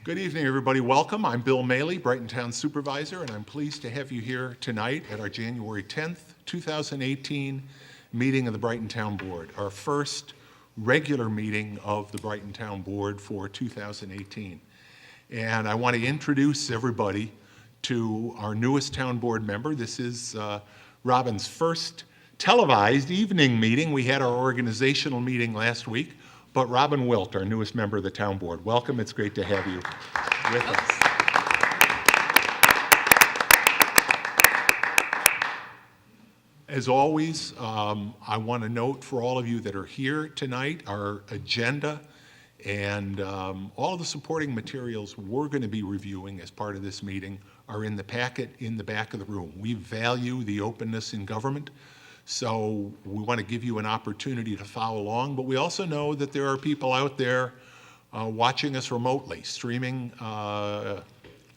Good evening, everybody. Welcome. I'm Bill Maley, Brighton Town Supervisor, and I'm pleased to have you here tonight at our January 10th, 2018 meeting of the Brighton Town Board, our first regular meeting of the Brighton Town Board for 2018. And I want to introduce everybody to our newest town board member. This is Robin's first televised evening meeting. We had our organizational meeting last week. But Robin Wilt, our newest member of the town board. Welcome, it's great to have you with us. As always, I want to note for all of you that are here tonight, our agenda and all of the supporting materials we're going to be reviewing as part of this meeting are in the packet in the back of the room. We value the openness in government. So we want to give you an opportunity to follow along, but we also know that there are people out there watching us remotely, streaming. Well,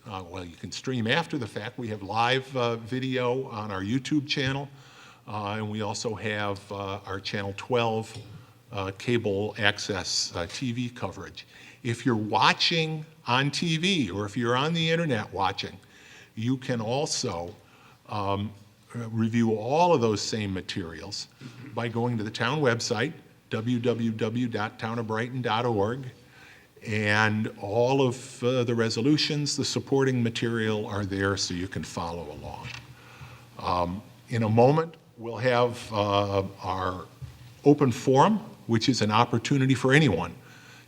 you can stream after the fact. We have live video on our YouTube channel, and we also have our Channel 12 cable access TV coverage. If you're watching on TV or if you're on the internet watching, you can also review all of those same materials by going to the town website, www.townofbrighton.org, and all of the resolutions, the supporting material are there so you can follow along. In a moment, we'll have our open forum, which is an opportunity for anyone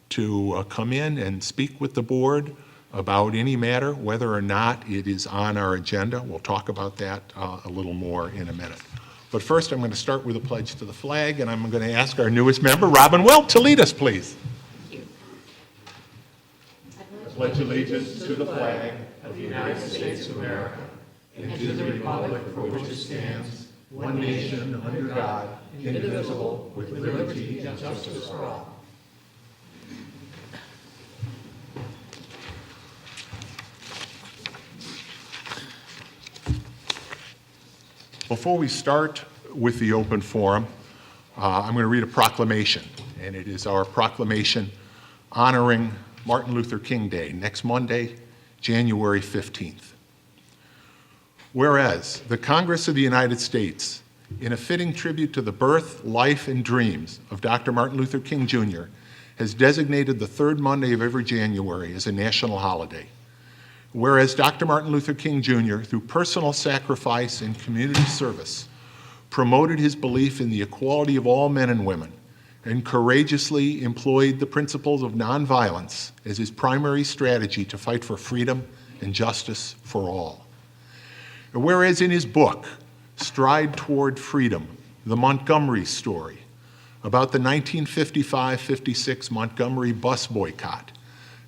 to come in and speak with the board about any matter, whether or not it is on our agenda. We'll talk about that a little more in a minute. But first, I'm going to start with a pledge to the flag, and I'm going to ask our newest member, Robin Wilt, to lead us, please. Thank you. I pledge allegiance to the flag Of the United States of America and to the republic for which it stands, one nation under God, indivisible, with liberty and justice for all. Before we start with the open forum, I'm going to read a proclamation, and it is our proclamation honoring Martin Luther King Day, next Monday, January 15th. Whereas the Congress of the United States, in a fitting tribute to the birth, life, and dreams of Dr. Martin Luther King Jr., has designated the third Monday of every January as a national holiday. Whereas Dr. Martin Luther King Jr., through personal sacrifice and community service, promoted his belief in the equality of all men and women and courageously employed the principles of nonviolence as his primary strategy to fight for freedom and justice for all. Whereas in his book, Stride Toward Freedom, The Montgomery Story, about the 1955-56 Montgomery bus boycott,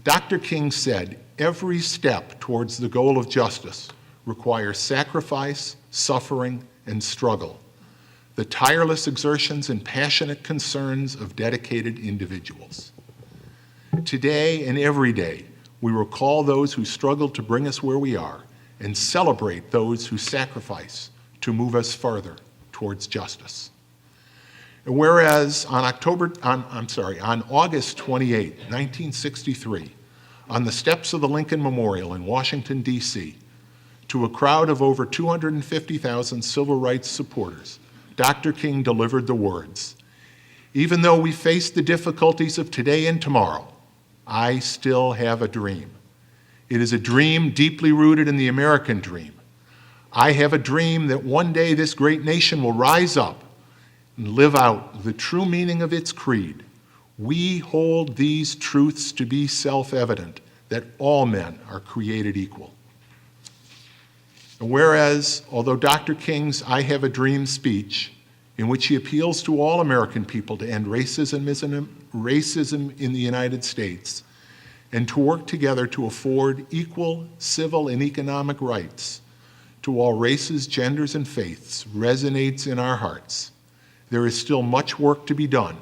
Dr. King said, every step towards the goal of justice requires sacrifice, suffering, and struggle, the tireless exertions and passionate concerns of dedicated individuals. Today and every day, we recall those who struggled to bring us where we are and celebrate those who sacrifice to move us farther towards justice. And whereas on August 28, 1963, on the steps of the Lincoln Memorial in Washington, D.C., to a crowd of over 250,000 civil rights supporters, Dr. King delivered the words, "Even though we face the difficulties of today and tomorrow, I still have a dream. It is a dream deeply rooted in the American dream. I have a dream that one day this great nation will rise up and live out the true meaning of its creed. We hold these truths to be self-evident, that all men are created equal." And whereas, although Dr. King's I Have a Dream speech, in which he appeals to all American people to end racism in the United States and to work together to afford equal civil and economic rights to all races, genders, and faiths, resonates in our hearts, there is still much work to be done,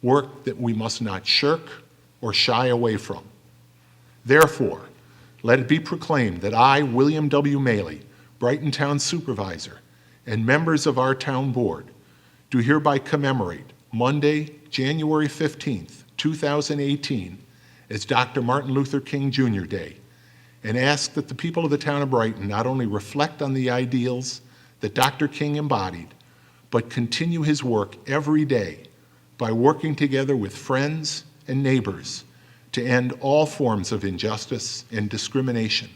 work that we must not shirk or shy away from. Therefore, let it be proclaimed that I, William W. Maley, Brighton Town Supervisor, and members of our town board do hereby commemorate Monday, January 15th, 2018, as Dr. Martin Luther King Jr. Day, and ask that the people of the town of Brighton not only reflect on the ideals that Dr. King embodied, but continue his work every day by working together with friends and neighbors to end all forms of injustice and discrimination,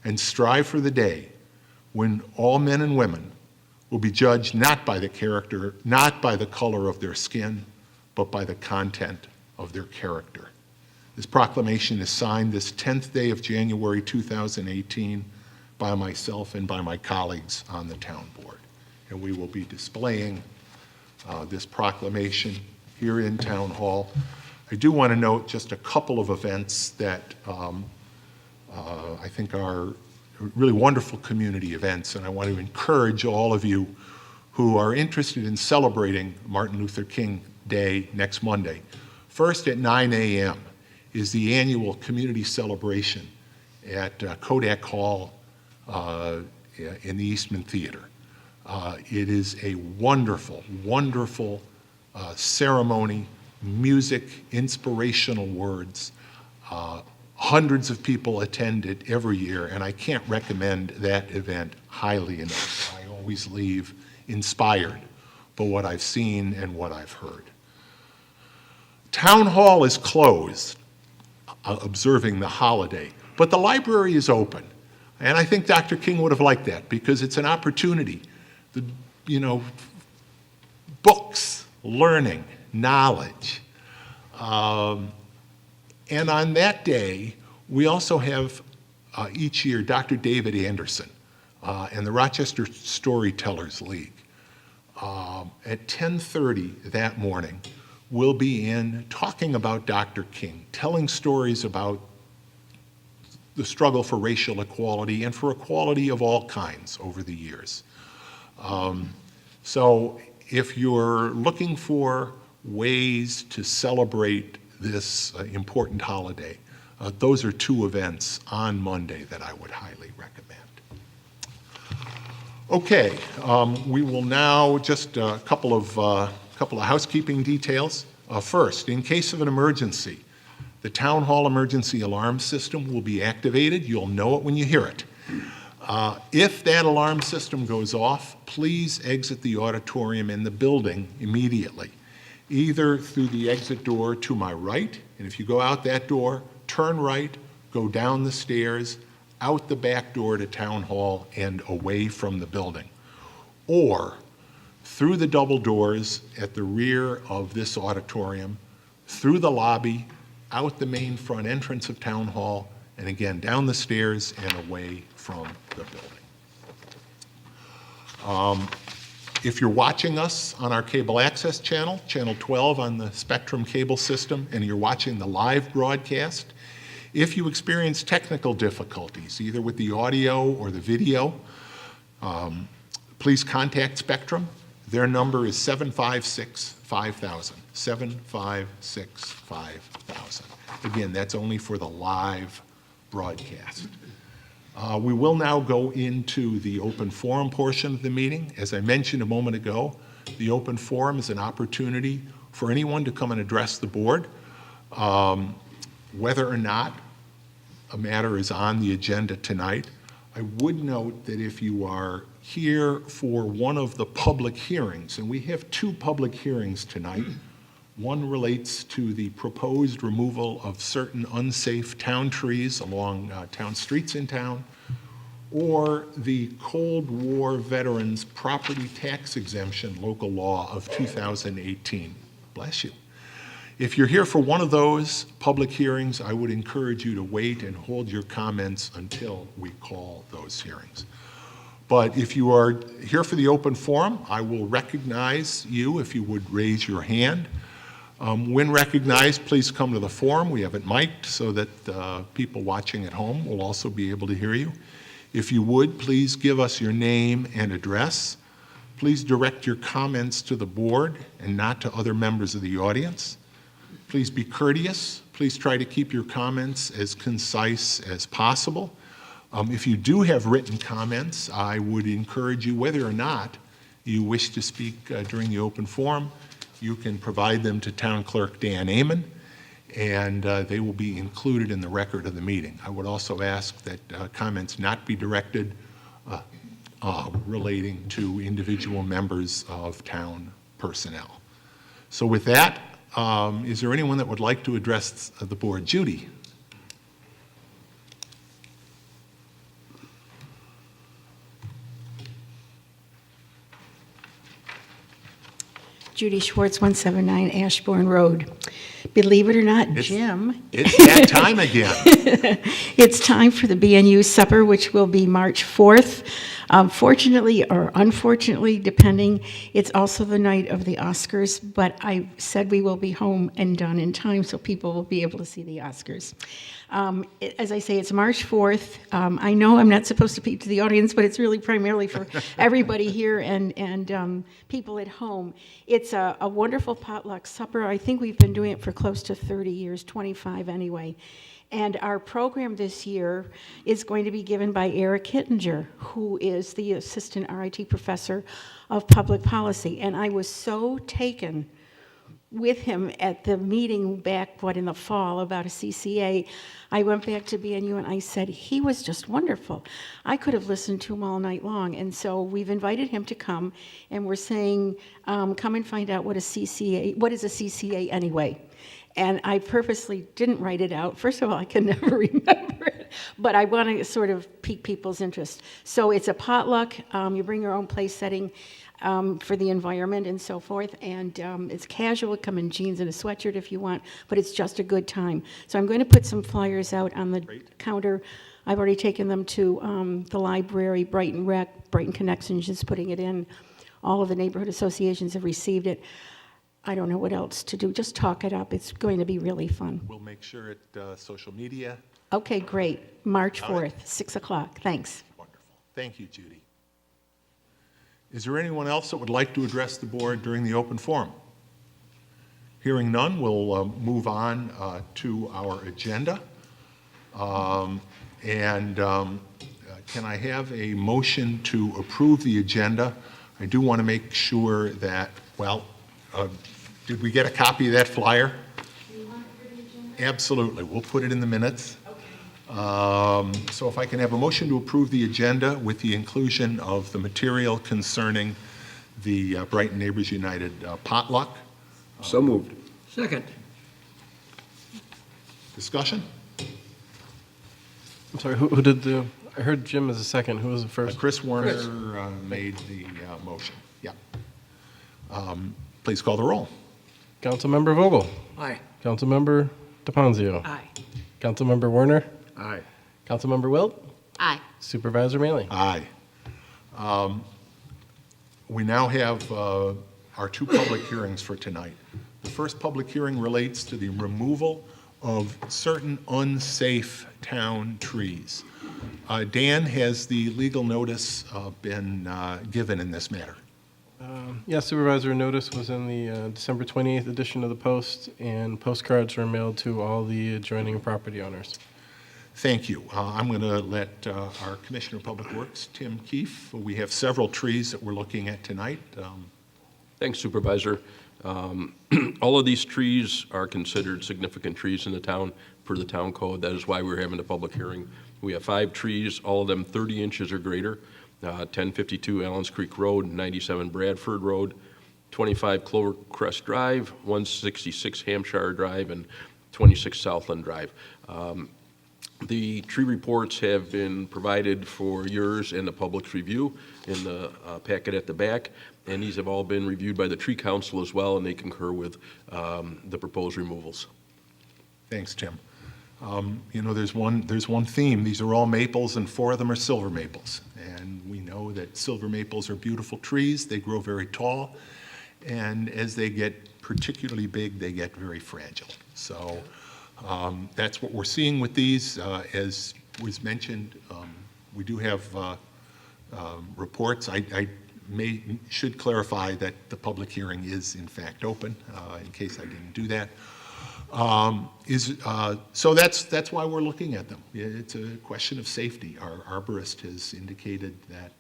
and strive for the day when all men and women will be judged not by the character, not by the color of their skin, but by the content of their character. This proclamation is signed this 10th day of January 2018 by myself and by my colleagues on the town board. And we will be displaying this proclamation here in Town Hall. I do want to note just a couple of events that I think are really wonderful community events, and I want to encourage all of you who are interested in celebrating Martin Luther King Day next Monday. First at 9 a.m. is the annual community celebration at Kodak Hall in the Eastman Theater. It is a wonderful, wonderful ceremony, music, inspirational words. Hundreds of people attend it every year, and I can't recommend that event highly enough. I always leave inspired by what I've seen and what I've heard. Town Hall is closed, observing the holiday, but the library is open. And I think Dr. King would have liked that because it's an opportunity. Books, learning, knowledge. And on that day, we also have each year Dr. David Anderson and the Rochester Storytellers League. At 10:30 that morning, we'll be in talking about Dr. King, telling stories about the struggle for racial equality and for equality of all kinds over the years. So if you're looking for ways to celebrate this important holiday, those are two events on Monday that I would highly recommend. Okay, we will now just a couple of housekeeping details. First, in case of an emergency, the Town Hall emergency alarm system will be activated. You'll know it when you hear it. If that alarm system goes off, please exit the auditorium and the building immediately, either through the exit door to my right, and if you go out that door, turn right, go down the stairs, out the back door to Town Hall and away from the building, or through the double doors at the rear of this auditorium, through the lobby, out the main front entrance of Town Hall, and again, down the stairs and away from the building. If you're watching us on our cable access channel, channel 12 on the Spectrum cable system, and you're watching the live broadcast, if you experience technical difficulties, either with the audio or the video, please contact Spectrum. Their number is 756-5000, 756-5000. Again, that's only for the live broadcast. We will now go into the open forum portion of the meeting. As I mentioned a moment ago, the open forum is an opportunity for anyone to come and address the board, whether or not a matter is on the agenda tonight. I would note that if you are here for one of the public hearings, and we have two public hearings tonight. One relates to the proposed removal of certain unsafe town trees along town streets in town, or the Cold War Veterans Property Tax Exemption local law of 2018. Bless you. If you're here for one of those public hearings, I would encourage you to wait and hold your comments until we call those hearings. But if you are here for the open forum, I will recognize you if you would raise your hand. When recognized, please come to the forum. We have it mic'd so that people watching at home will also be able to hear you. If you would, please give us your name and address. Please direct your comments to the board and not to other members of the audience. Please be courteous. Please try to keep your comments as concise as possible. If you do have written comments, I would encourage you, whether or not you wish to speak during the open forum, you can provide them to Town Clerk Dan Amon, and they will be included in the record of the meeting. I would also ask that comments not be directed relating to individual members of town personnel. So with that, is there anyone that would like to address the board? Judy? Judy Schwartz, 179 Ashbourne Road. Believe it or not, Jim, It's that time again. it's time for the BNU supper, which will be March 4th. Fortunately or unfortunately, depending, it's also the night of the Oscars, but I said we will be home and done in time so people will be able to see the Oscars. As I say, it's March 4th. I know I'm not supposed to speak to the audience, but it's really primarily for everybody here and people at home. It's a wonderful potluck supper. I think we've been doing it for close to 30 years, 25 anyway. And our program this year is going to be given by Eric Hittinger, who is the assistant RIT professor of public policy. And I was so taken with him at the meeting back, in the fall about a CCA. I went back to BNU and I said, he was just wonderful. I could have listened to him all night long. And so we've invited him to come, and we're saying, come and find out what is a CCA anyway. And I purposely didn't write it out. First of all, I can never remember it, but I want to sort of pique people's interest. So it's a potluck. You bring your own place setting for the environment and so forth. And it's casual. Come in jeans and a sweatshirt if you want, but it's just a good time. So I'm going to put some flyers out on the counter. I've already taken them to the library, Brighton Rec, Brighton Connections is putting it in. All of the neighborhood associations have received it. I don't know what else to do. Just talk it up. It's going to be really fun. We'll make sure at social media. Okay, great. March 4th, 6 o'clock. Thanks. Wonderful. Thank you, Judy. Is there anyone else that would like to address the board during the open forum? Hearing none, we'll move on to our agenda. Can I have a motion to approve the agenda? I do want to make sure that, did we get a copy of that flyer? Do you want it for the agenda? Absolutely. We'll put it in the minutes. Okay. So if I can have a motion to approve the agenda with the inclusion of the material concerning the Brighton Neighbors United potluck. So moved. Second. Discussion? I'm sorry, who did I heard Jim as a second. Who was the first? Chris Warner made the motion. Yeah. Please call the roll. Councilmember Vogel. Aye. Councilmember DePonzio. Aye. Councilmember Werner. Aye. Councilmember Wilt. Aye. Supervisor Maley. Aye. We now have our two public hearings for tonight. The first public hearing relates to the removal of certain unsafe town trees. Dan, has the legal notice been given in this matter? Yes, Supervisor, notice was in the December 28th edition of the Post, and postcards were mailed to all the adjoining property owners. Thank you. I'm going to let our Commissioner of Public Works, Tim Keefe, we have several trees that we're looking at tonight. Thanks, Supervisor. All of these trees are considered significant trees in the town per the town code. That is why we're having a public hearing. We have 5 trees, all of them 30 inches or greater. 1052 Allens Creek Road, 97 Bradford Road, 25 Clovercrest Drive, 166 Hampshire Drive, and 26 Southland Drive. The tree reports have been provided for yours and the public's review in the packet at the back, and these have all been reviewed by the Tree Council as well, and they concur with the proposed removals. Thanks, Tim. There's one theme. These are all maples, and 4 of them are silver maples. And we know that silver maples are beautiful trees. They grow very tall, and as they get particularly big, they get very fragile. So that's what we're seeing with these. As was mentioned, we do have reports. I should clarify that the public hearing is in fact open, in case I didn't do that. So that's why we're looking at them. It's a question of safety. Our arborist has indicated that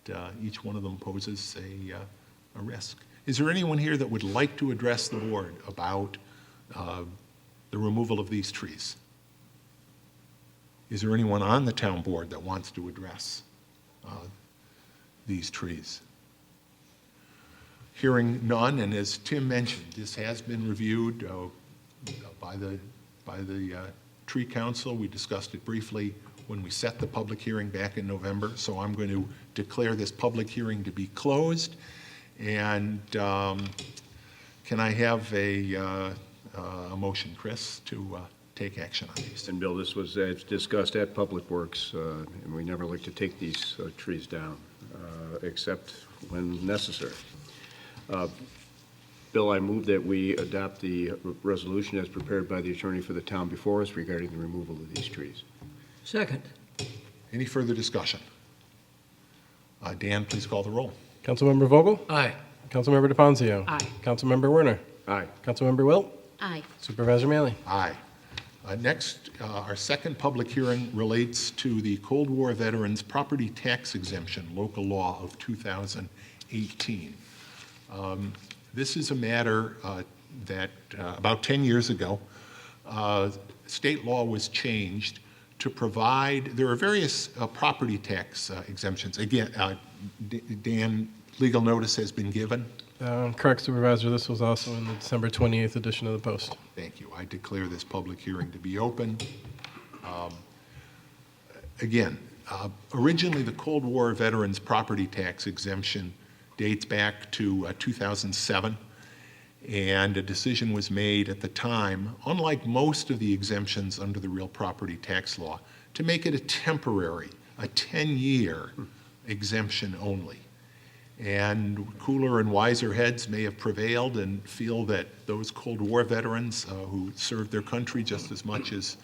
each one of them poses a risk. Is there anyone here that would like to address the board about the removal of these trees? Is there anyone on the town board that wants to address these trees? Hearing none, and as Tim mentioned, this has been reviewed by the Tree Council. We discussed it briefly when we set the public hearing back in November, so I'm going to declare this public hearing to be closed. And can I have a motion, Chris, to take action on these? And Bill, this was discussed at Public Works, and we never like to take these trees down, except when necessary. Bill, I move that we adopt the resolution as prepared by the attorney for the town before us regarding the removal of these trees. Second. Any further discussion? Dan, please call the roll. Councilmember Vogel? Aye. Councilmember DeFazio? Aye. Councilmember Werner? Aye. Councilmember Wilt? Aye. Supervisor Mealy? Aye. Next, our second public hearing relates to the Cold War Veterans Property Tax Exemption Local Law of 2018. This is a matter that about 10 years ago, state law was changed to provide, there are various property tax exemptions. Again, Dan, legal notice has been given. Correct, Supervisor. This was also in the December 28th edition of the Post. Thank you. I declare this public hearing to be open. Again, originally the Cold War Veterans Property Tax Exemption dates back to 2007, and a decision was made at the time, unlike most of the exemptions under the real property tax law, to make it a temporary, a 10-year exemption only. And cooler and wiser heads may have prevailed and feel that those Cold War veterans who served their country just as much as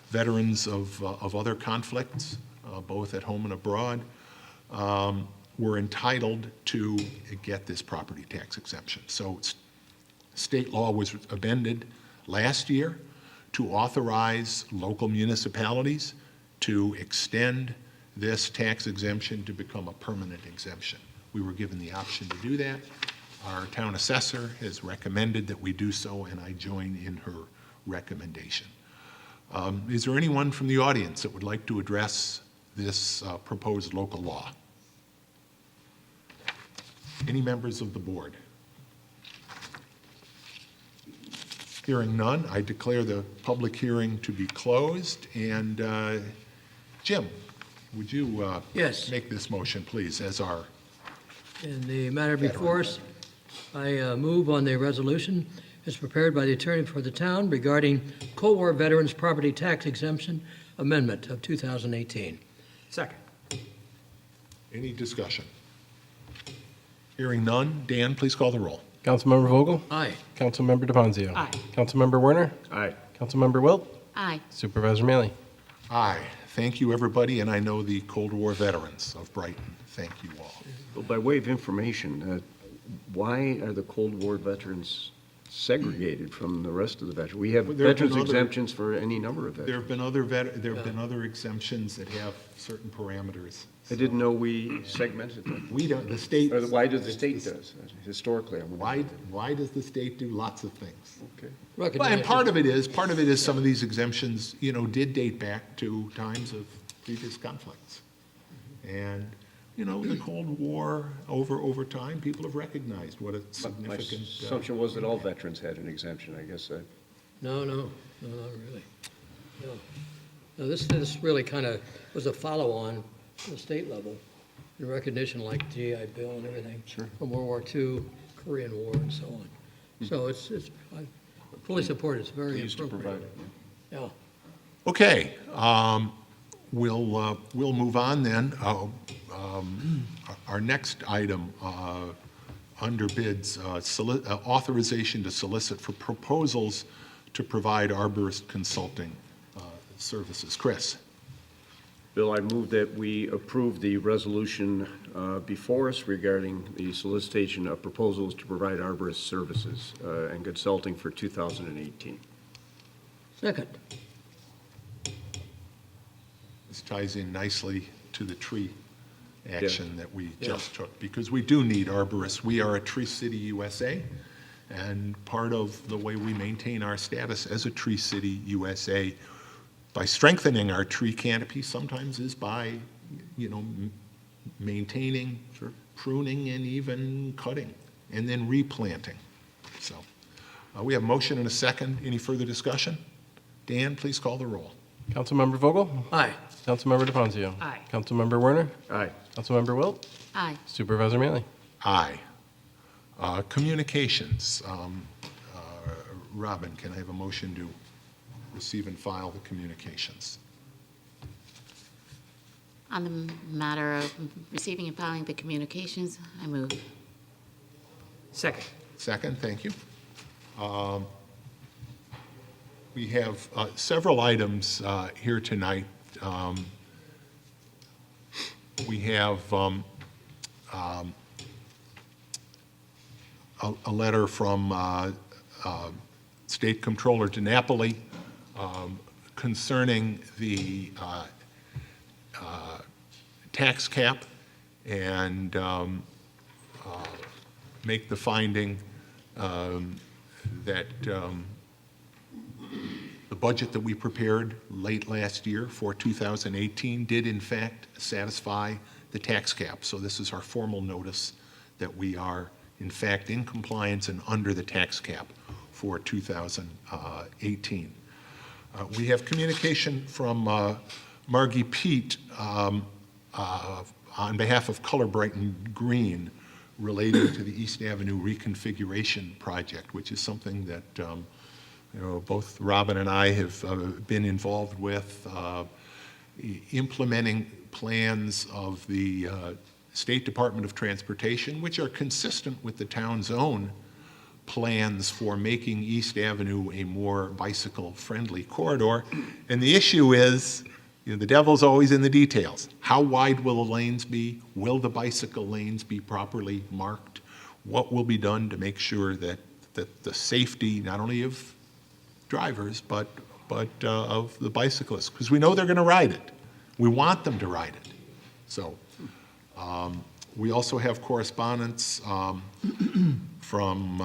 veterans of other conflicts, both at home and abroad, were entitled to get this property tax exemption. So state law was amended last year to authorize local municipalities to extend this tax exemption to become a permanent exemption. We were given the option to do that. Our town assessor has recommended that we do so, and I join in her recommendation. Is there anyone from the audience that would like to address this proposed local law? Any members of the board? Hearing none, I declare the public hearing to be closed. And Jim, would you Yes. make this motion, please, as our... In the matter before us, I move on the resolution as prepared by the attorney for the town regarding Cold War Veterans Property Tax Exemption Amendment of 2018. Second. Any discussion? Hearing none, Dan, please call the roll. Councilmember Vogel? Aye. Councilmember DeFazio? Aye. Councilmember Werner? Aye. Councilmember Wilt? Aye. Supervisor Mealy? Aye. Thank you, everybody, and I know the Cold War veterans of Brighton. Thank you all. Well, by way of information, why are the Cold War veterans segregated from the rest of the veterans? We have Well, there have been veterans other- exemptions for any number of There veterans. have been other exemptions that have certain parameters. I didn't know we segmented them. We don't, the state... Or why does the state does? Historically, I wonder. Why does the state do lots of things? Okay. Well, and Recognize part of it is some of these exemptions, did date back to times of previous conflicts. And, the Cold War, over time, people have recognized what a My significant... assumption was that all veterans had an exemption, I guess. No, not really. No, this really kind of was a follow-on to the state level in recognition like GI Bill and everything. Sure. From World War II, Korean War, and so on. So I fully support it. It's very They used to appropriate. provide it. Yeah. Okay, we'll move on then. Our next item under bids, authorization to solicit for proposals to provide arborist consulting services. Chris? Bill, I move that we approve the resolution before us regarding the solicitation of proposals to provide arborist services and consulting for 2018. Second. This ties in nicely to the tree action that we just took, because we do need arborists. We are a Tree City USA, And part of the way we maintain our status as a Tree City USA by strengthening our tree canopy sometimes is by, maintaining, pruning, and even cutting, and then replanting. So we have a motion and a second. Any further discussion? Dan, please call the roll. Councilmember Vogel? Aye. Councilmember DeFonzio? Aye. Councilmember Werner? Aye. Councilmember Wilt? Aye. Supervisor Manley? Aye. Communications. Robin, can I have a motion to receive and file the communications? On the matter of receiving and filing the communications, I move. Second. Second, thank you. We have several items here tonight. We have a letter from State Comptroller DiNapoli concerning the tax cap and make the finding that the budget that we prepared late last year for 2018 did in fact satisfy the tax cap. So this is our formal notice that we are in fact in compliance and under the tax cap for 2018. We have communication from Margie Pete on behalf of Color Brighton Green relating to the East Avenue reconfiguration project, which is something that both Robin and I have been involved with, implementing plans of the State Department of Transportation, which are consistent with the town's own plans for making East Avenue a more bicycle-friendly corridor. And the issue is, the devil's always in the details. How wide will the lanes be? Will the bicycle lanes be properly marked? What will be done to make sure that the safety, not only of drivers, but of the bicyclists? Because we know they're going to ride it. We want them to ride it. So we also have correspondence from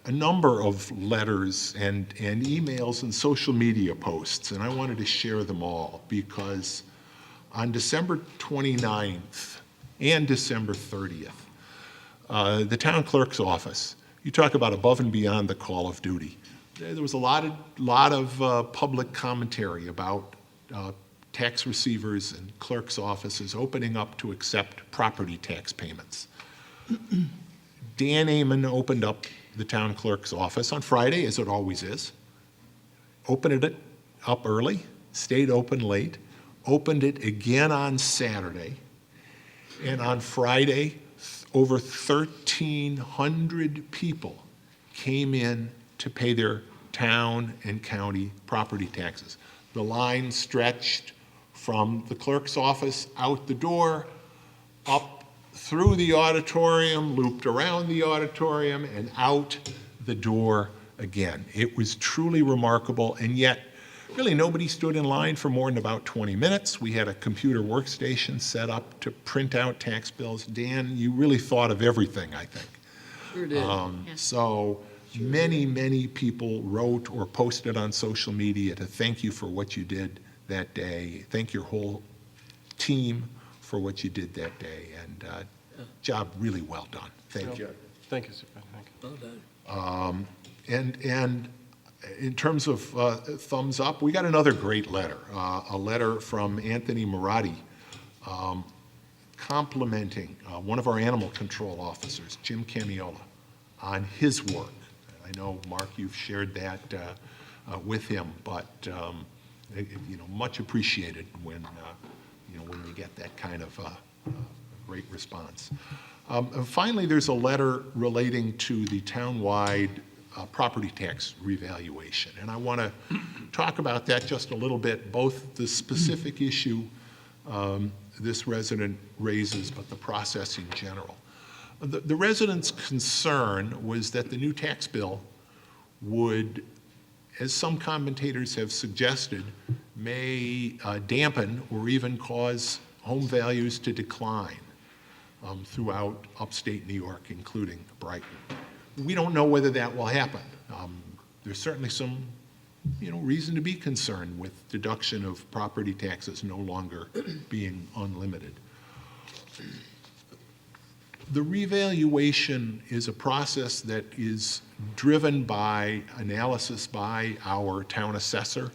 a number of letters and emails and social media posts, and I wanted to share them all because on December 29th and December 30th, the town clerk's office, you talk about above and beyond the call of duty. There was a lot of public commentary about tax receivers and clerk's offices opening up to accept property tax payments. Dan Amon opened up the town clerk's office on Friday, as it always is, opened it up early, stayed open late, opened it again on Saturday, and on Friday, over 1,300 people came in to pay their town and county property taxes. The line stretched from the clerk's office out the door, up through the auditorium, looped around the auditorium, and out the door again. It was truly remarkable, and yet really nobody stood in line for more than about 20 minutes. We had a computer workstation set up to print out tax bills. Dan, you really thought of everything, I think. Sure did. So many people wrote or posted on social media to thank you for what you did that day. Thank your whole team for what you did that day, and job really well done. Thank you. Thank you, Supervisor. Thank you. Well done. And in terms of thumbs up, we got another great letter, a letter from Anthony Marotti complimenting one of our animal control officers, Jim Camiola, on his work. I know, Mark, you've shared that with him, but much appreciated when we get that kind of great response. Finally, there's a letter relating to the townwide property tax revaluation, and I want to talk about that just a little bit, both the specific issue this resident raises, but the process in general. The resident's concern was that the new tax bill would, as some commentators have suggested, may dampen or even cause home values to decline throughout upstate New York, including Brighton. We don't know whether that will happen. There's certainly some, reason to be concerned with deduction of property taxes no longer being unlimited. The revaluation is a process that is driven by analysis by our town assessor,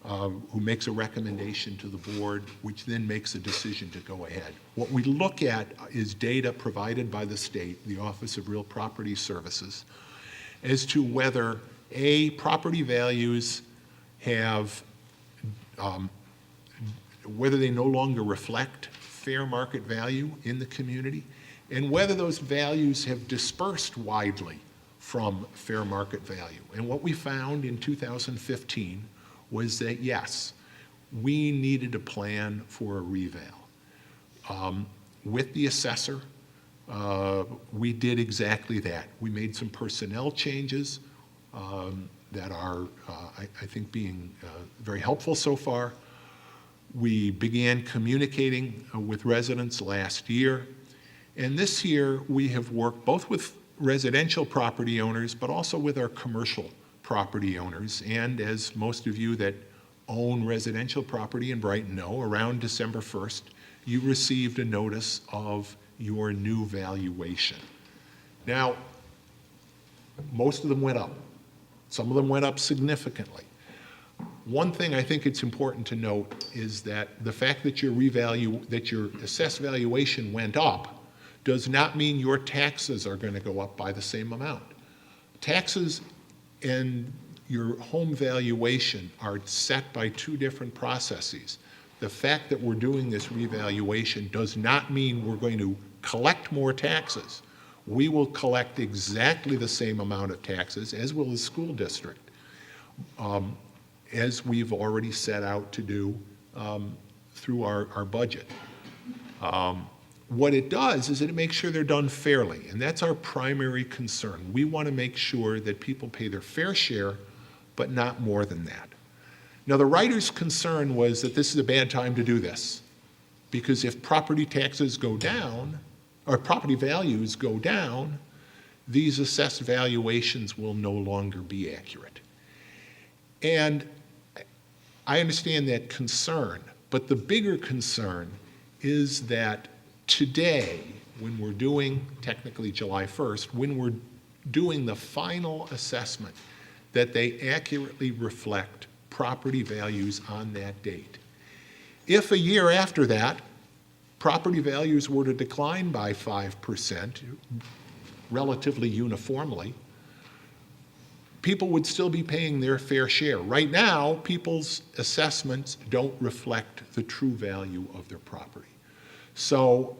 who makes a recommendation to the board, which then makes a decision to go ahead. What we look at is data provided by the state, the Office of Real Property Services, as to whether, A, property values have, whether they no longer reflect fair market value in the community, and whether those values have dispersed widely from fair market value. And what we found in 2015 was that, yes, we needed a plan for a reval. With the assessor, we did exactly that. We made some personnel changes that are, I think, being very helpful so far. We began communicating with residents last year. And this year, we have worked both with residential property owners, but also with our commercial property owners. And as most of you that own residential property in Brighton know, around December 1st, you received a notice of your new valuation. Now, most of them went up. Some of them went up significantly. One thing I think it's important to note is that the fact that your assessed valuation went up does not mean your taxes are going to go up by the same amount. Taxes and your home valuation are set by two different processes. The fact that we're doing this revaluation does not mean we're going to collect more taxes. We will collect exactly the same amount of taxes, as will the school district, as we've already set out to do through our budget. What it does is it makes sure they're done fairly, and that's our primary concern. We want to make sure that people pay their fair share, but not more than that. Now, the writer's concern was that this is a bad time to do this, because if property taxes go down, or property values go down, these assessed valuations will no longer be accurate. And I understand that concern, but the bigger concern is that today, when we're doing, technically July 1st, when we're doing the final assessment, that they accurately reflect property values on that date. If a year after that, property values were to decline by 5%, relatively uniformly, people would still be paying their fair share. Right now, people's assessments don't reflect the true value of their property. So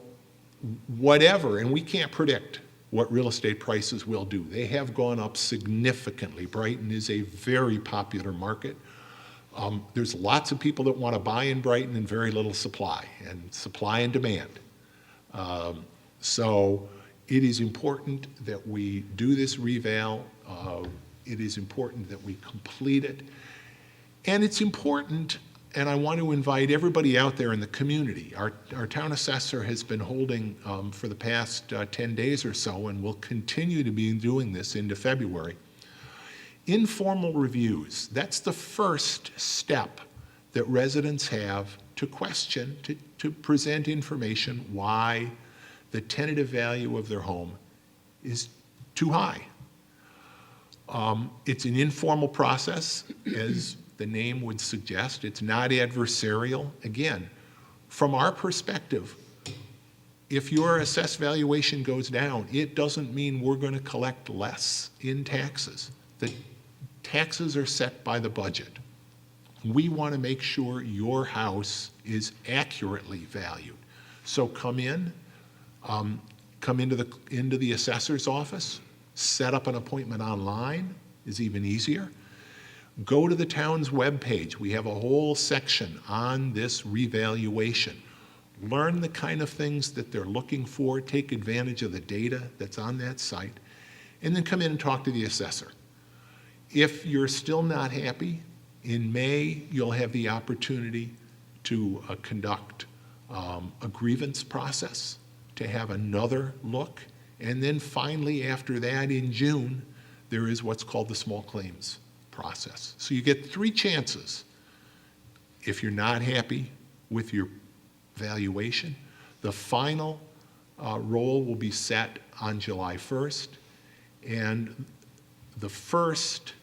whatever, and we can't predict what real estate prices will do. They have gone up significantly. Brighton is a very popular market. There's lots of people that want to buy in Brighton and very little supply and demand. So it is important that we do this reval. It is important that we complete it. And it's important, and I want to invite everybody out there in the community. Our town assessor has been holding for the past 10 days or so, and will continue to be doing this into February, informal reviews. That's the first step that residents have to question, to present information why the tentative value of their home is too high. It's an informal process, as the name would suggest. It's not adversarial. Again, from our perspective, if your assessed valuation goes down, it doesn't mean we're going to collect less in taxes. The taxes are set by the budget. We want to make sure your house is accurately valued. So come into the assessor's office, set up an appointment online is even easier. Go to the town's webpage. We have a whole section on this revaluation. Learn the kind of things that they're looking for, take advantage of the data that's on that site, and then come in and talk to the assessor. If you're still not happy, in May, you'll have the opportunity to conduct a grievance process, to have another look And then finally, after that, in June, there is what's called the small claims process. So you get 3 chances. If you're not happy with your valuation, the final roll will be set on July 1st, and the first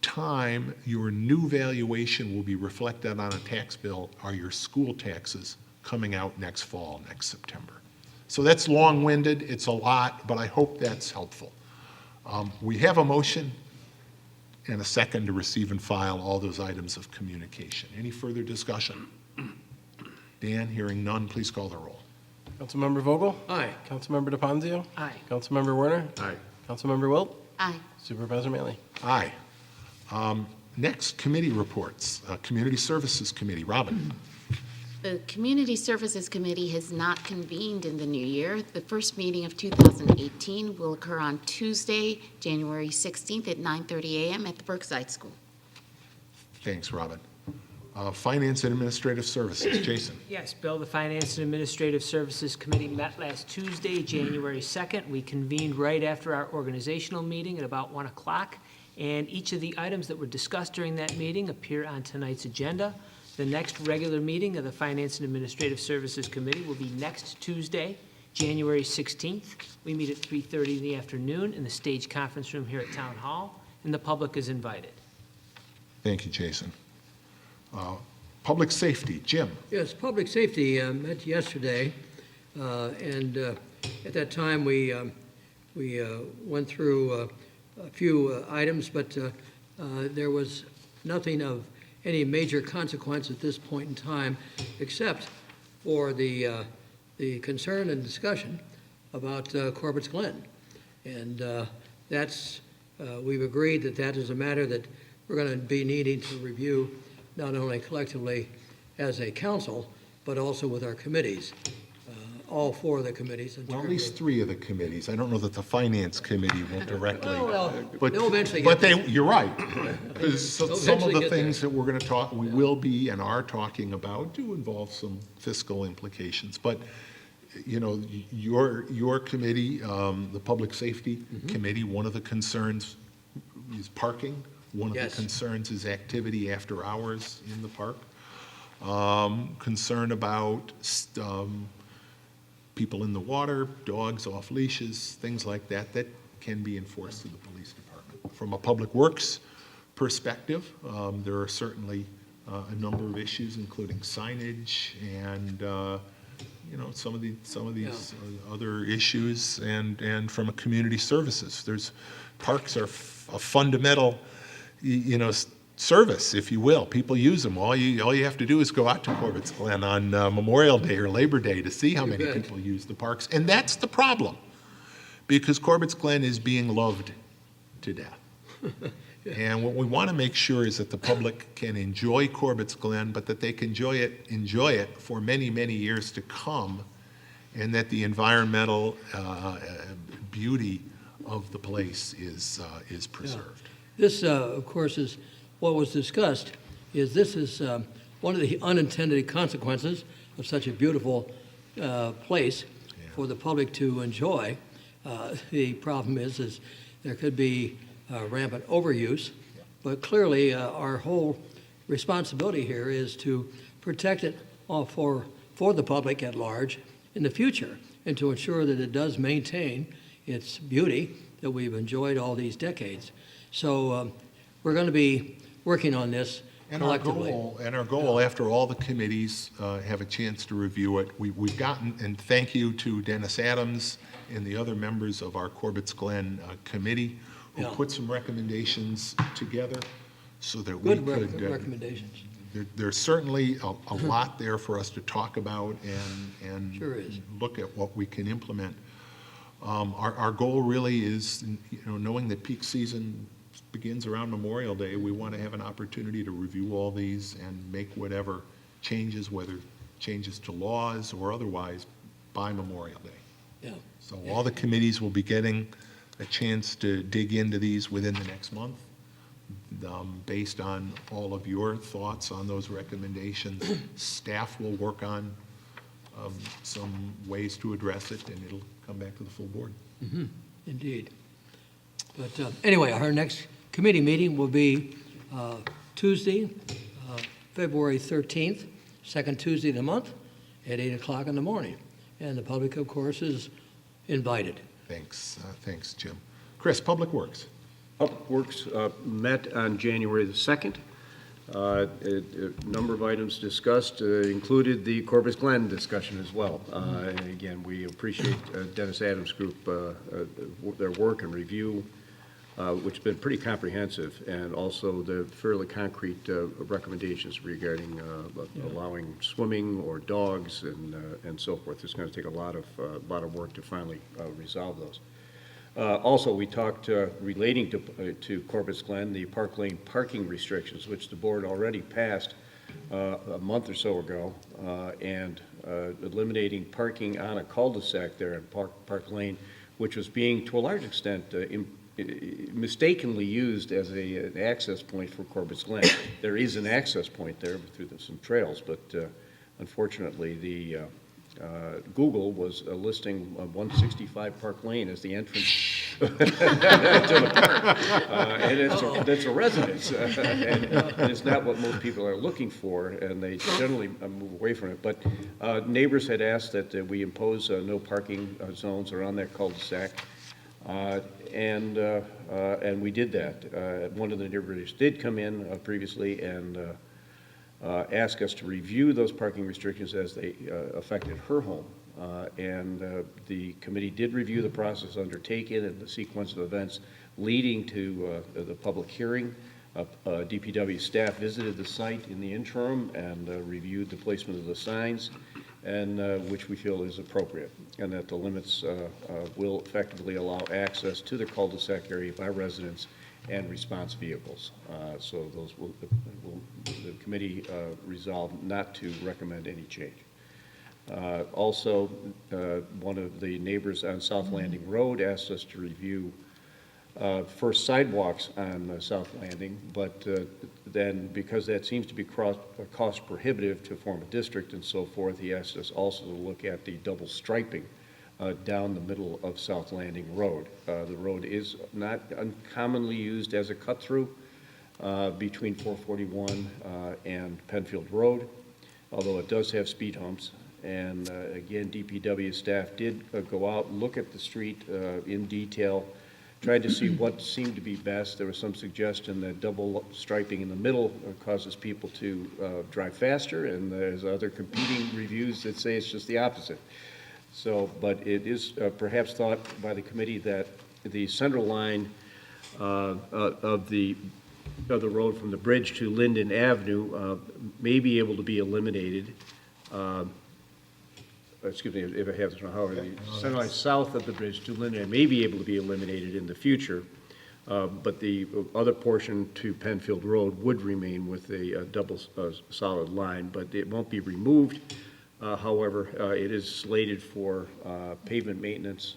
time your new valuation will be reflected on a tax bill are your school taxes coming out next fall, next September. So that's long-winded, it's a lot, but I hope that's helpful. We have a motion and a second to receive and file all those items of communication. Any further discussion? Dan, hearing none, please call the roll. Councilmember Vogel? Aye. Councilmember DePonzio? Aye. Councilmember Werner? Aye. Councilmember Wilt? Aye. Supervisor Maley? Aye. Next, committee reports. Community Services Committee, Robin. The Community Services Committee has not convened in the new year. The first meeting of 2018 will occur on Tuesday, January 16th at 9:30 a.m. at the Brookside School. Thanks, Robin. Finance and Administrative Services, Jason. Yes, Bill, the Finance and Administrative Services Committee met last Tuesday, January 2nd. We convened right after our organizational meeting at about 1 o'clock, and each of the items that were discussed during that meeting appear on tonight's agenda. The next regular meeting of the Finance and Administrative Services Committee will be next Tuesday, January 16th. We meet at 3:30 in the afternoon in the Stage Conference Room here at Town Hall, and the public is invited. Thank you, Jason. Public Safety, Jim. Yes, Public Safety met yesterday, and at that time, we went through a few items, but there was nothing of any major consequence at this point in time, except for the concern and discussion about Corbett's Glen. And we've agreed that that is a matter that we're going to be needing to review not only collectively as a council, but also with our committees, all 4 of the committees. Well, at least 3 of the committees. I don't know that the Finance Committee will directly. But they'll eventually but get you're right. Because some of eventually the get things that we're going to we will be and are talking about do involve some fiscal implications. But, you know, your committee, the Public Safety Committee, one of the concerns is parking. One of the Yes. concerns is activity after hours in the park. Concern about people in the water, dogs off leashes, things like that, that can be enforced through the police department. From a public works perspective, there are certainly a number of issues, including signage and, you know, some of these other issues. And from a community services, parks are a fundamental, you know, service, if you will. People use them. All you have to do is go out to Corbett's Glen on Memorial Day or Labor Day to see how many bet. people use the parks. And that's the problem, because Corbett's Glen is being loved to death. And what we want to make sure is that the public can enjoy Corbett's Glen, but that they can enjoy it for many, many years to come, and that the environmental beauty of the place is preserved. This, of course, is what was discussed, this is one of the unintended consequences of such a beautiful place for the public to enjoy. The problem is there could be rampant overuse, but clearly our whole responsibility here is to protect it all for the public at large in the future, and to ensure that it does maintain its beauty that we've enjoyed all these decades. So we're going to be working on this collectively. And our goal, after all the committees have a chance to review it, we've gotten, and thank you to Dennis Adams and the other members of our Corbett's Glen committee who put some recommendations together so that we Good could. recommendations. There's certainly a lot there for us to talk about and Sure is. look at what we can implement. Our goal really is, you know, knowing that peak season begins around Memorial Day, we want to have an opportunity to review all these and make whatever changes, whether changes to laws or otherwise, by Memorial Day. Yeah. So all the committees will be getting a chance to dig into these within the next month, based on all of your thoughts on those recommendations. Staff will work on some ways to address it, and it'll come back to the full board. Indeed. But anyway, our next committee meeting will be Tuesday, February 13th, second Tuesday of the month, at 8 o'clock in the morning. And the public, of course, is invited. Thanks, Jim. Chris, Public Works. Public Works met on January the 2nd. A number of items discussed included the Corpus Glen discussion as well. And again, we appreciate Dennis Adams' group, their work and review, which has been pretty comprehensive, and also the fairly concrete recommendations regarding allowing swimming or dogs and so forth. It's going to take a lot of work to finally resolve those. Also, we talked relating to Corpus Glen, the Park Lane parking restrictions, which the board already passed a month or so ago, and eliminating parking on a cul-de-sac there in Park Lane, which was being, to a large extent, mistakenly used as an access point for Corpus Glen. There is an access point there through some trails, but unfortunately, the Google was listing 165 Park Lane as the entrance to the park, and it's a residence, and it's not what most people are looking for, and they generally move away from it. But neighbors had asked that we impose no parking zones around that cul-de-sac, and we did that. One of the neighbors did come in previously and ask us to review those parking restrictions as they affected her home. And the committee did review the process undertaken and the sequence of events leading to the public hearing. DPW staff visited the site in the interim and reviewed the placement of the signs, and which we feel is appropriate, and that the limits will effectively allow access to the cul-de-sac area by residents and response vehicles. So those the committee resolved not to recommend any change. Also, one of the neighbors on South Landing Road asked us to review first sidewalks on South Landing, but then because that seems to be cost prohibitive to form a district and so forth, he asked us also to look at the double striping down the middle of South Landing Road. The road is not uncommonly used as a cut-through between 441 and Penfield Road, although it does have speed humps. And again, DPW staff did go out and look at the street in detail, tried to see what seemed to be best. There was some suggestion that double striping in the middle causes people to drive faster, and there's other competing reviews that say it's just the opposite. So, but it is perhaps thought by the committee that the central line of the road from the bridge to Linden Avenue may be able to be eliminated. Excuse me, if I have this wrong, however, the center line south of the bridge to Linden may be able to be eliminated in the future, but the other portion to Penfield Road would remain with a double solid line, but it won't be removed. However, it is slated for pavement maintenance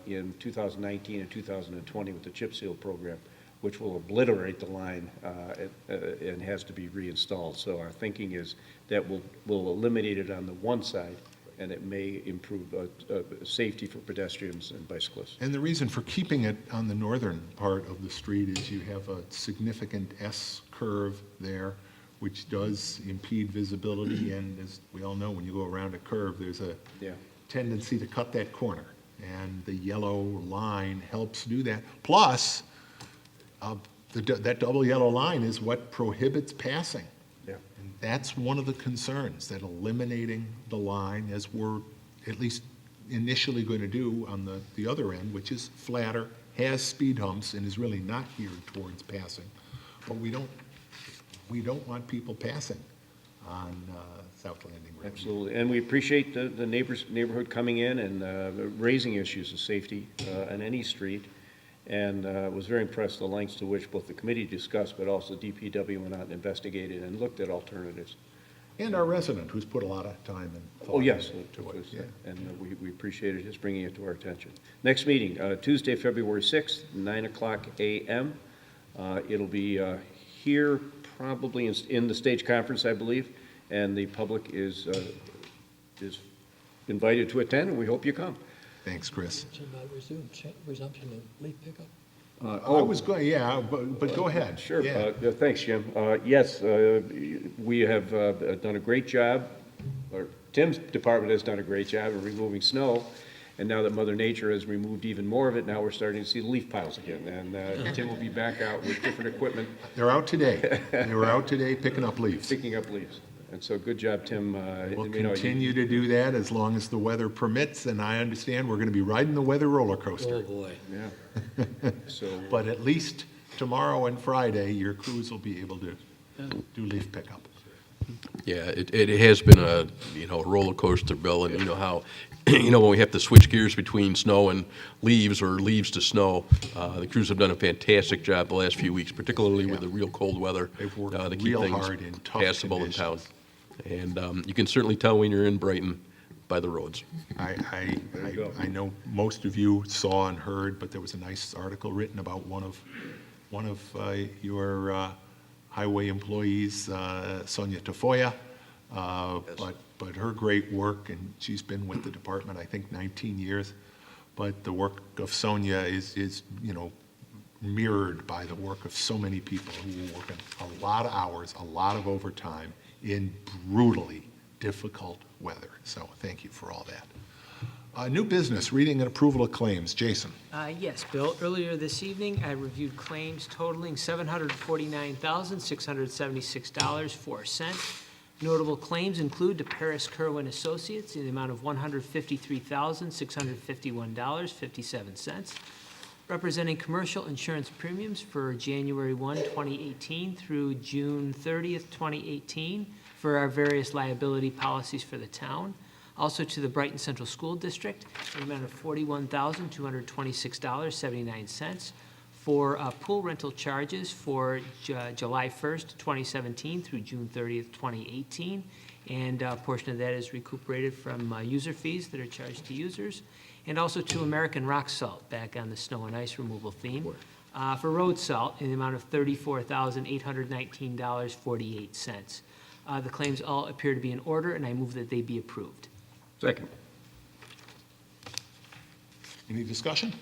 in 2019 and 2020 with the chip seal program, which will obliterate the line and has to be reinstalled. So our thinking is that we'll eliminate it on the one side, and it may improve safety for pedestrians and bicyclists. And the reason for keeping it on the northern part of the street is you have a significant S curve there, which does impede visibility, and as we all know, when you go around a curve, there's a tendency to cut that corner, and the yellow line helps do that. Plus, that double yellow line is what prohibits passing. Yeah. And that's one of the concerns, that eliminating the line, as we're at least initially going to do on the other end, which is flatter, has speed humps, and is really not geared towards passing. But we don't want people passing on South Landing Road. Absolutely, and we appreciate the neighborhood coming in and raising issues of safety on any street, and was very impressed with the lengths to which both the committee discussed, but also DPW went out and investigated and looked at alternatives. And our resident, who's put a lot of time and thought Oh, yes, to it. Yeah. and we appreciated his bringing it to our attention. Next meeting, Tuesday, February 6th, 9 o'clock a.m. It'll be here probably in the stage conference, I believe, and the public is invited to attend, and we hope you come. Thanks, Chris. Resumption of leaf pickup. I was going, yeah, but go ahead. Sure. Yeah. Thanks, Jim. Yes, we have done a great job, or Tim's department has done a great job of removing snow. And now that Mother Nature has removed even more of it, now we're starting to see the leaf piles again. And Tim will be back out with different equipment, They're out today. They were out today picking up leaves. picking up leaves. And so good job, Tim. We'll And, you know, you- continue to do that as long as the weather permits, and I understand we're going to be riding the weather roller coaster. Oh, boy. Yeah. So, But at least tomorrow and Friday, your crews will be able to do leaf pickup. Yeah, it has been a, a roller coaster, Bill, and you know how, when we have to switch gears between snow and leaves or leaves to snow, the crews have done a fantastic job the last few weeks, particularly with the real cold weather. They've worked to keep real things hard in tough passable in town. conditions. And you can certainly tell when you're in Brighton by the roads. I go. know most of you saw and heard, but there was a nice article written about one of your highway employees, Sonia Tafoya. But her great work, and she's been with the department, I think, 19 years. But the work of Sonia is mirrored by the work of so many people who were working a lot of hours, a lot of overtime in brutally difficult weather. So thank you for all that. New business, reading and approval of claims. Jason. Yes, Bill, earlier this evening, I reviewed claims totaling $749,676.04. Notable claims include to Paris Kerwin Associates in the amount of $153,651.57, representing commercial insurance premiums for January 1, 2018 through June 30th, 2018 for our various liability policies for the town. Also to the Brighton Central School District in the amount of $41,226.79 for pool rental charges for July 1st, 2017 through June 30th, 2018. And a portion of that is recuperated from user fees that are charged to users. And also to American Rock Salt, back on the snow and ice removal theme, for road salt in the amount of $34,819.48. The claims all appear to be in order, and I move that they be approved. second. Any discussion?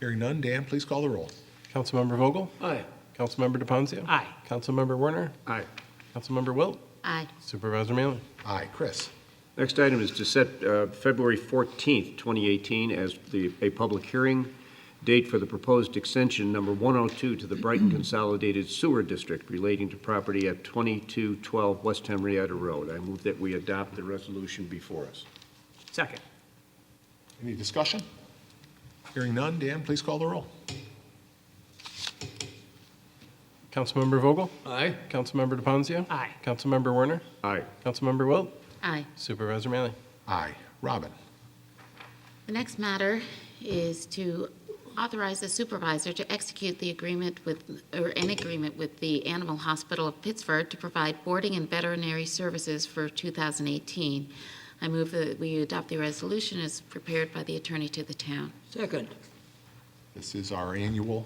Hearing none, Dan, please call the roll. Councilmember Vogel? Aye. Councilmember DePonzio? Aye. Councilmember Werner? Aye. Councilmember Wilt? Aye. Supervisor Mailer? Aye. Chris. Next item is to set February 14th, 2018 as a public hearing date for the proposed extension number 102 to the Brighton Consolidated Sewer District relating to property at 2212 West Henrietta Road. I move that we adopt the resolution before us. Second. Any discussion? Hearing none, Dan, please call the roll. Councilmember Vogel? Aye. Councilmember DePonzio? Aye. Councilmember Werner? Aye. Councilmember Wilt? Aye. Supervisor Mailer? Aye. Robin. The next matter is to authorize the supervisor to execute the agreement with, or an agreement with the Animal Hospital of Pittsburgh to provide boarding and veterinary services for 2018. I move that we adopt the resolution as prepared by the attorney to the town. Second. This is our annual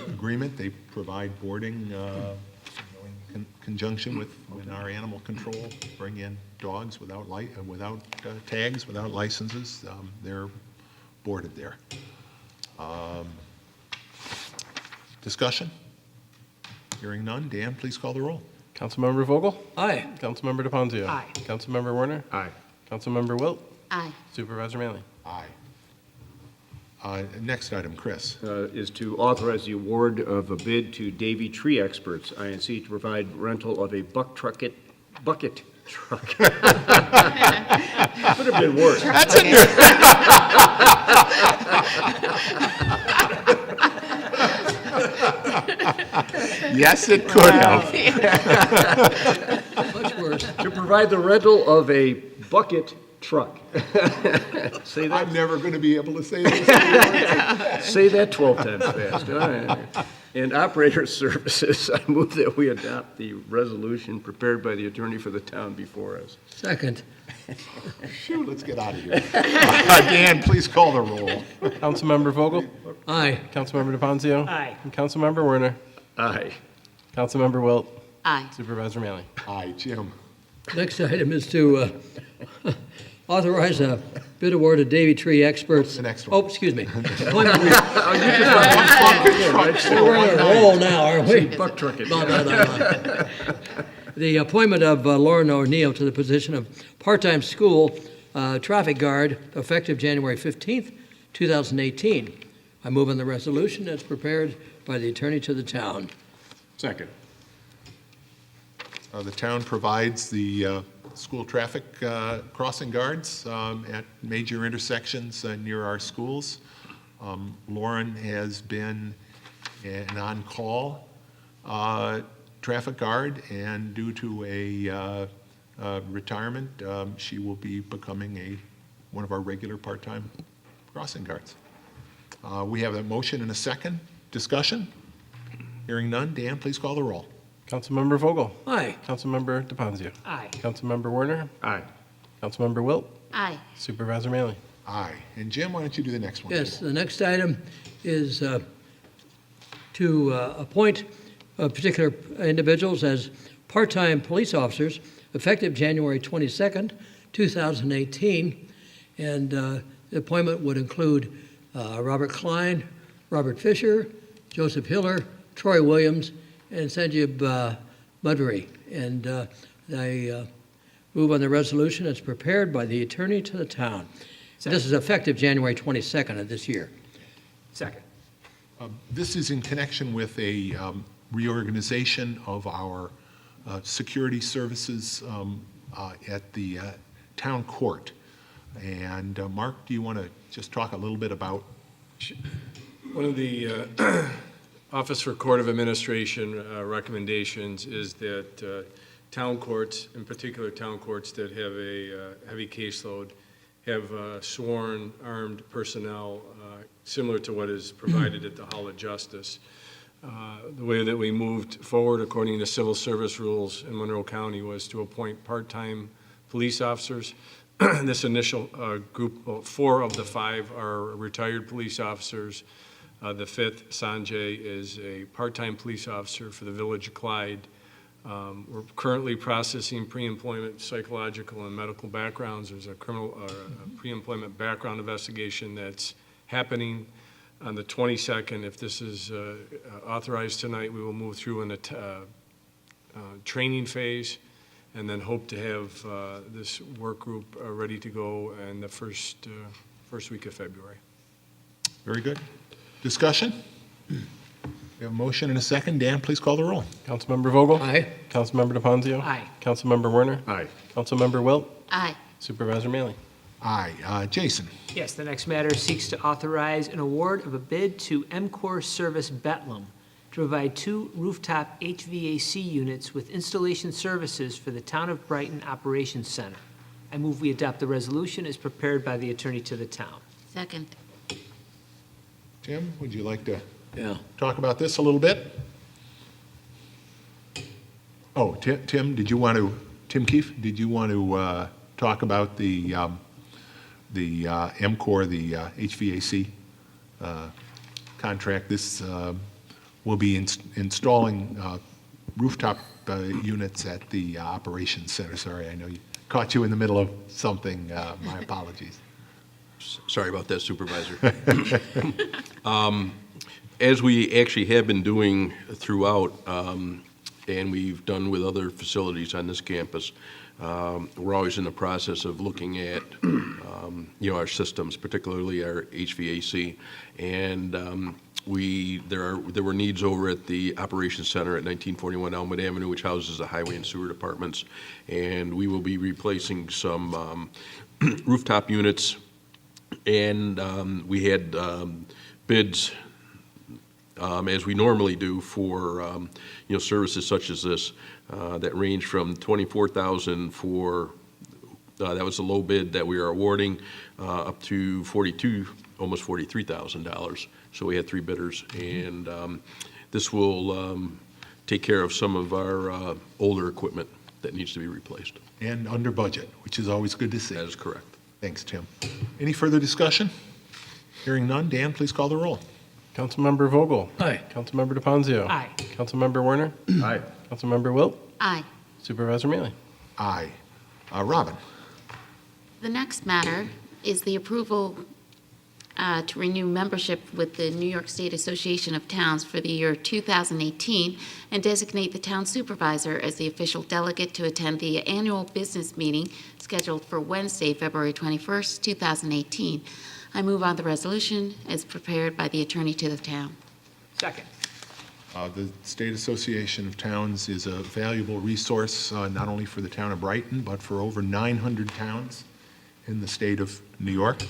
agreement. They provide boarding in conjunction with when our animal control bring in dogs without tags, without licenses. They're boarded there. Discussion? Hearing none. Dan, please call the roll. Councilmember Vogel? Aye. Councilmember DePonzio? Aye. Councilmember Werner? Aye. Councilmember Wilt? Aye. Supervisor Mailer? Aye. Next item, Chris. Is to authorize the award of a bid to Davy Tree Experts, INC, to provide rental of a bucket truck. Could have been worse. That's in Yes, it could have. Much worse. To provide the rental of a bucket truck. Say that. I'm never going to be able to say this. Say that 12 times fast. All right. And operator services, I move that we adopt the resolution prepared by the attorney for the town before us. Second. Phew, let's get out of here. Dan, please call the roll. Councilmember Vogel? Aye. Councilmember DePonzio? Aye. And Councilmember Werner? Aye. Councilmember Wilt? Aye. Supervisor Mailer? Aye, Jim. Next item is to Authorize a bid award to Davy Tree Experts. The next one. Oh, excuse me. Appointment- We're on a roll now, aren't we? Buck truck it. No. The appointment of Lauren O'Neill to the position of part-time school traffic guard effective January 15th, 2018. I move on the resolution as prepared by the attorney to the town. Second. The town provides the school traffic crossing guards at major intersections near our schools. Lauren has been an on-call traffic guard, and due to a retirement, she will be becoming one of our regular part-time crossing guards. We have a motion and a second. Discussion? Hearing none. Dan, please call the roll. Councilmember Vogel? Aye. Councilmember DePonzio? Aye. Councilmember Warner? Aye. Councilmember Wilt? Aye. Supervisor Maley? Aye. And Jim, why don't you do the next one? Yes, the next item is to appoint particular individuals as part-time police officers effective January 22nd, 2018. And the appointment would include Robert Klein, Robert Fisher, Joseph Hiller, Troy Williams, and Sanjib Mudri. And I move on the resolution as prepared by the attorney to the town. This is effective January 22nd of this year. Second. This is in connection with a reorganization of our security services at the town court. And Mark, do you want to just talk a little bit about? One of the Office for Court of Administration recommendations is that town courts, in particular town courts that have a heavy caseload, have sworn armed personnel similar to what is provided at the Hall of Justice. The way that we moved forward according to civil service rules in Monroe County was to appoint part-time police officers. This initial group, 4 of the 5 are retired police officers. The 5th, Sanjay, is a part-time police officer for the Village of Clyde. We're currently processing pre-employment psychological and medical backgrounds. There's a pre-employment background investigation that's happening on the 22nd. If this is authorized tonight, we will move through in a training phase, and then hope to have this work group ready to go in the first week of February. Very good. Discussion? We have a motion and a second. Dan, please call the roll. Councilmember Vogel? Aye. Councilmember DePonzio? Aye. Councilmember Warner? Aye. Councilmember Wilt? Aye. Supervisor Maley? Aye. Jason? Yes, the next matter seeks to authorize an award of a bid to MCOR Service Bedlam to provide 2 rooftop HVAC units with installation services for the Town of Brighton Operations Center. I move we adopt the resolution as prepared by the attorney to the town. Second. Tim, would you like to Yeah. talk about this a little bit? Oh, Tim, Tim Keefe, did you want to talk about the MCOR, the HVAC contract? This will be installing rooftop units at the operations center. Sorry, I know you caught you in the middle of something. My apologies. Sorry about that, Supervisor. As we actually have been doing throughout, and we've done with other facilities on this campus, we're always in the process of looking at, our systems, particularly our HVAC. And there were needs over at the Operations Center at 1941 Elmwood Avenue, which houses the highway and sewer departments. And we will be replacing some rooftop units. And we had bids, as we normally do, for services such as this that range from $24,000 for that was the low bid that we are awarding, up to almost $43,000. So we had 3 bidders, and this will take care of some of our older equipment that needs to be replaced. And under budget, which is always good to see. That is correct. Thanks, Tim. Any further discussion? Hearing none. Dan, please call the roll. Councilmember Vogel? Aye. Councilmember DePonzio? Aye. Councilmember Warner? Aye. Councilmember Wilt? Aye. Supervisor Maley? Aye. Robin? The next matter is the approval to renew membership with the New York State Association of Towns for the year 2018 and designate the town supervisor as the official delegate to attend the annual business meeting scheduled for Wednesday, February 21st, 2018. I move on the resolution as prepared by the attorney to the town. Second. The State Association of Towns is a valuable resource, not only for the town of Brighton, but for over 900 towns in the state of New York.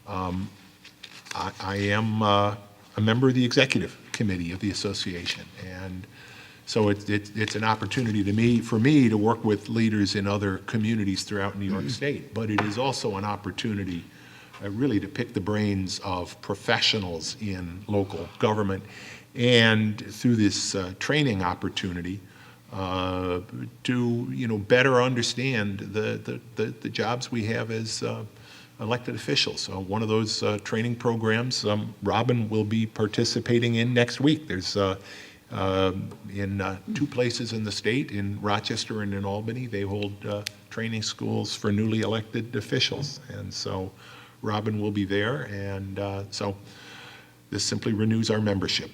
I am a member of the executive committee of the association, and so it's an opportunity for me to work with leaders in other communities throughout New York State, but it is also an opportunity really to pick the brains of professionals in local government, and through this training opportunity to better understand the jobs we have as elected officials. So one of those training programs Robin will be participating in next week. There's in two places in the state, in Rochester and in Albany, they hold training schools for newly elected officials. And so Robin will be there, and so this simply renews our membership.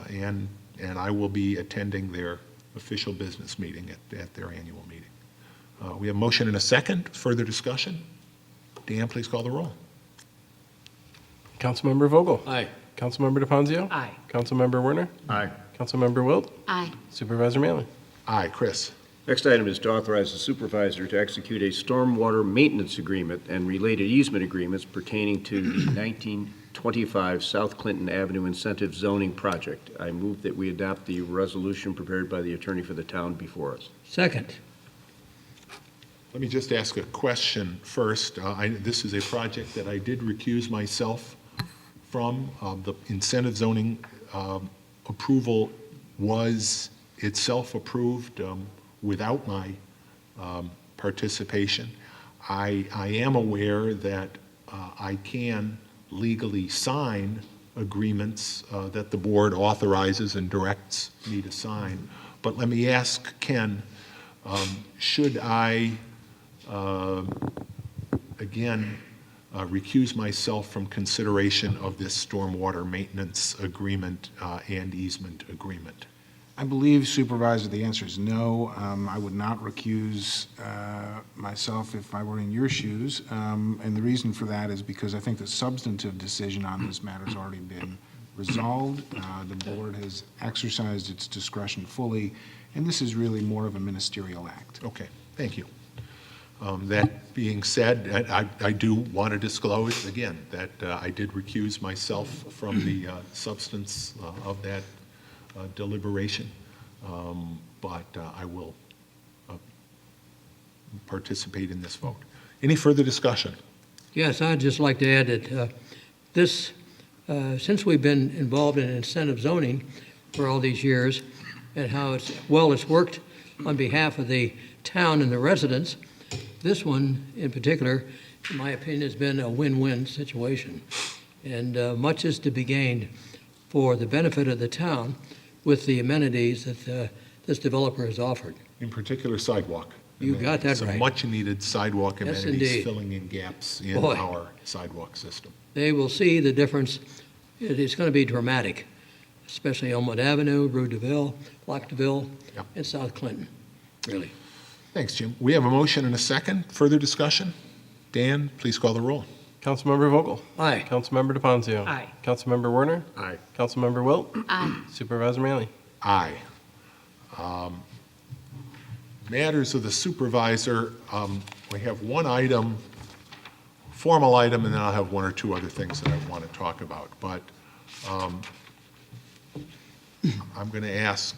And I will be attending their official business meeting at their annual meeting. We have a motion and a second. Further discussion? Dan, please call the roll. Councilmember Vogel? Aye. Councilmember DePonzio? Aye. Councilmember Werner? Aye. Councilmember Wilt? Aye. Supervisor Manley? Aye. Chris? Next item is to authorize the supervisor to execute a stormwater maintenance agreement and related easement agreements pertaining to the 1925 South Clinton Avenue Incentive Zoning Project. I move that we adopt the resolution prepared by the attorney for the town before us. Second. Let me just ask a question first. This is a project that I did recuse myself from. The incentive zoning approval was itself approved without my participation. I am aware that I can legally sign agreements that the board authorizes and directs me to sign. But let me ask Ken, should I again, recuse myself from consideration of this stormwater maintenance agreement and easement agreement? I believe, Supervisor, the answer is no. I would not recuse myself if I were in your shoes. And the reason for that is because I think the substantive decision on this matter has already been resolved. The board has exercised its discretion fully, and this is really more of a ministerial act. Okay, thank you. That being said, I do want to disclose again that I did recuse myself from the substance of that deliberation, but I will participate in this vote. Any further discussion? Yes, I'd just like to add that since we've been involved in incentive zoning for all these years and how it's worked on behalf of the town and the residents, this one in particular, in my opinion, has been a win-win situation. And much is to be gained for the benefit of the town with the amenities that this developer has offered. In particular, sidewalk. You got that Some right. much-needed sidewalk Yes, amenities indeed. filling in gaps in Boy. our sidewalk system. They will see the difference. It's going to be dramatic, especially Elmwood Avenue, Rue DeVille, Lac DeVille, Yep. and South Clinton, really. Thanks, Jim. We have a motion and a second. Further discussion? Dan, please call the roll. Councilmember Vogel? Aye. Councilmember DePonzio? Aye. Councilmember Werner? Aye. Councilmember Wilt? Aye. Supervisor Manley? Aye. Matters of the supervisor, we have one item, formal item, and then I'll have one or two other things that I want to talk about. But I'm going to ask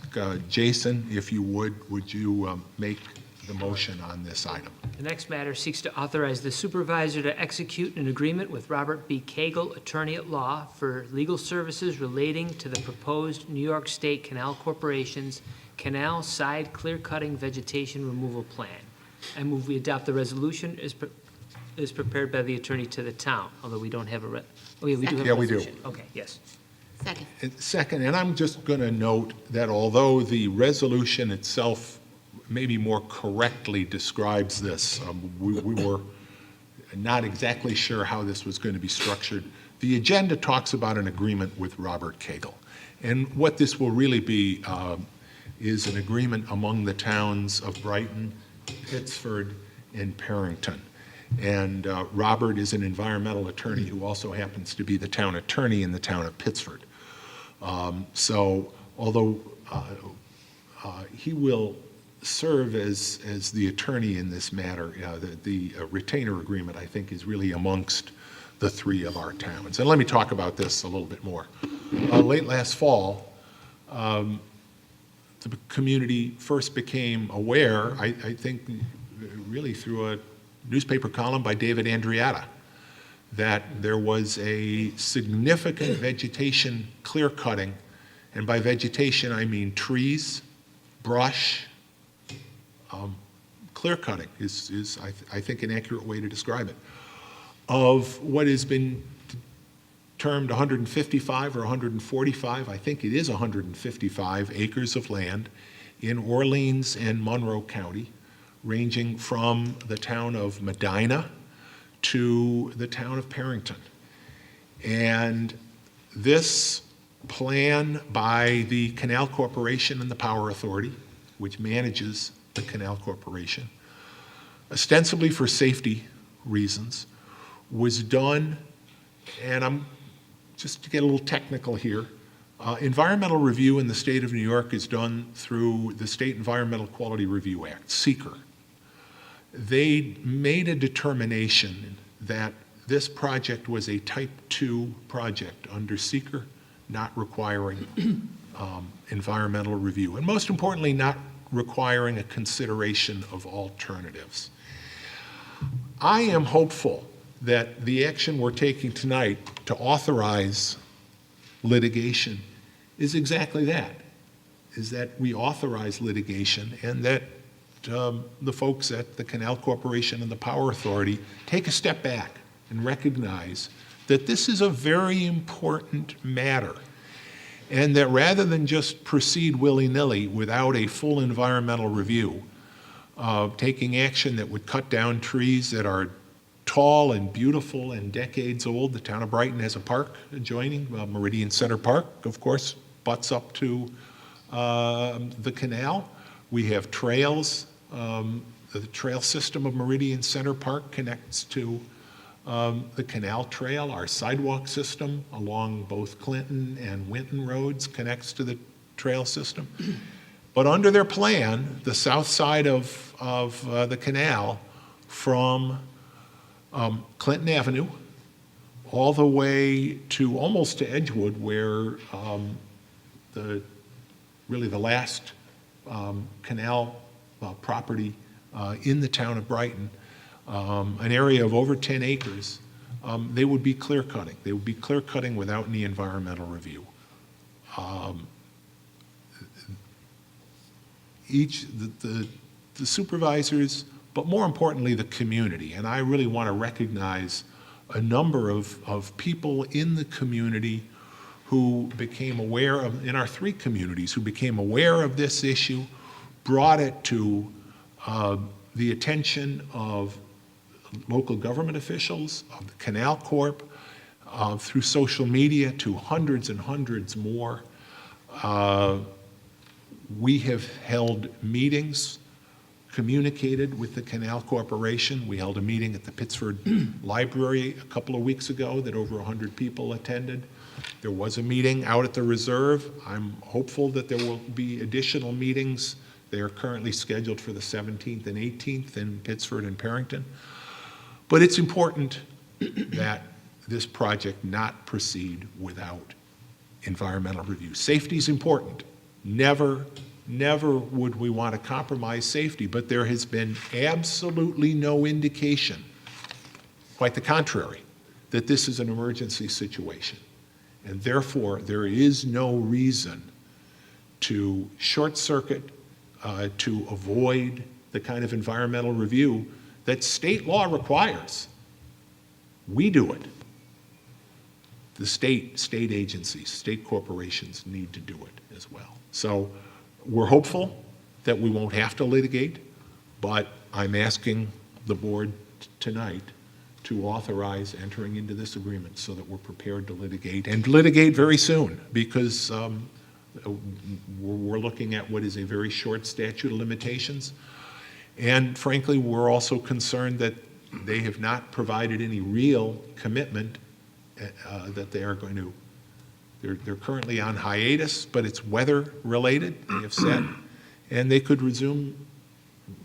Jason, if you would you make the motion on this item? The next matter seeks to authorize the supervisor to execute an agreement with Robert B. Cagle, attorney at law, for legal services relating to the proposed New York State Canal Corporation's Canal Side Clear-Cutting Vegetation Removal Plan. I move we adopt the resolution as prepared by the attorney to the town, although we don't have a, we do have a Yeah, we do. resolution. Okay, yes. Second. Second, and I'm just going to note that although the resolution itself maybe more correctly describes this, we were not exactly sure how this was going to be structured. The agenda talks about an agreement with Robert Cagle. And what this will really be is an agreement among the towns of Brighton, Pittsford, and Perrington. And Robert is an environmental attorney who also happens to be the town attorney in the town of Pittsford. So although he will serve as the attorney in this matter, the retainer agreement, I think, is really amongst the three of our towns. And let me talk about this a little bit more. Late last fall, the community first became aware, I think really through a newspaper column by David Andriata, that there was a significant vegetation clear cutting, and by vegetation I mean trees, brush. Clear cutting is I think, an accurate way to describe it, of what has been termed 155 or 145, I think it is 155 acres of land in Orleans and Monroe County, ranging from the town of Medina to the town of Perrington. And this plan by the Canal Corporation and the Power Authority, which manages the Canal Corporation, ostensibly for safety reasons, was done, and I'm just to get a little technical here, environmental review in the state of New York is done through the State Environmental Quality Review Act, SEQR. They made a determination that this project was a Type 2 project under SEQR, not requiring environmental review, and most importantly, not requiring a consideration of alternatives. I am hopeful that the action we're taking tonight to authorize litigation is exactly that, is that we authorize litigation and that the folks at the Canal Corporation and the Power Authority take a step back and recognize that this is a very important matter, and that rather than just proceed willy-nilly without a full environmental review, taking action that would cut down trees that are tall and beautiful and decades old. The town of Brighton has a park adjoining, Meridian Center Park, of course, butts up to the canal. We have trails. The trail system of Meridian Center Park connects to the canal trail. Our sidewalk system along both Clinton and Winton roads connects to the trail system. But under their plan, the south side of the canal from Clinton Avenue all the way to almost to Edgewood, where really the last canal property in the town of Brighton, an area of over 10 acres, they would be clear cutting. They would be clear cutting without any environmental review. The supervisors, but more importantly, the community, and I really want to recognize a number of people in the community who became aware of, in our three communities, who became aware of this issue, brought it to the attention of local government officials, of the Canal Corp, through social media to hundreds and hundreds more. We have held meetings, communicated with the Canal Corporation. We held a meeting at the Pittsford Library a couple of weeks ago that over 100 people attended. There was a meeting out at the Reserve. I'm hopeful that there will be additional meetings. They are currently scheduled for the 17th and 18th in Pittsford and Perrington. But it's important that this project not proceed without environmental review. Safety is important. Never would we want to compromise safety, but there has been absolutely no indication, quite the contrary, that this is an emergency situation. And therefore, there is no reason to short circuit, to avoid the kind of environmental review that state law requires. We do it. The state agencies, state corporations need to do it as well. So we're hopeful that we won't have to litigate, but I'm asking the board tonight to authorize entering into this agreement so that we're prepared to litigate, and litigate very soon, because we're looking at what is a very short statute of limitations. And frankly, we're also concerned that they have not provided any real commitment that they are going to, they're currently on hiatus, but it's weather-related, they have said, and they could resume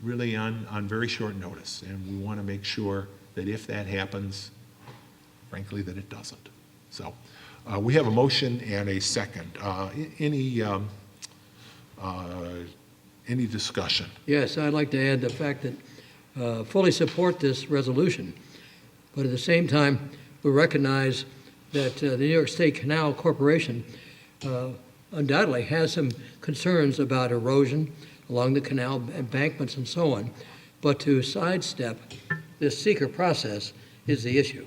really on very short notice. And we want to make sure that if that happens, frankly, that it doesn't. So we have a motion and a second. Any discussion? Yes, I'd like to add the fact that fully support this resolution, but at the same time, we recognize that the New York State Canal Corporation undoubtedly has some concerns about erosion along the canal embankments and so on, but to sidestep this seeker process is the issue.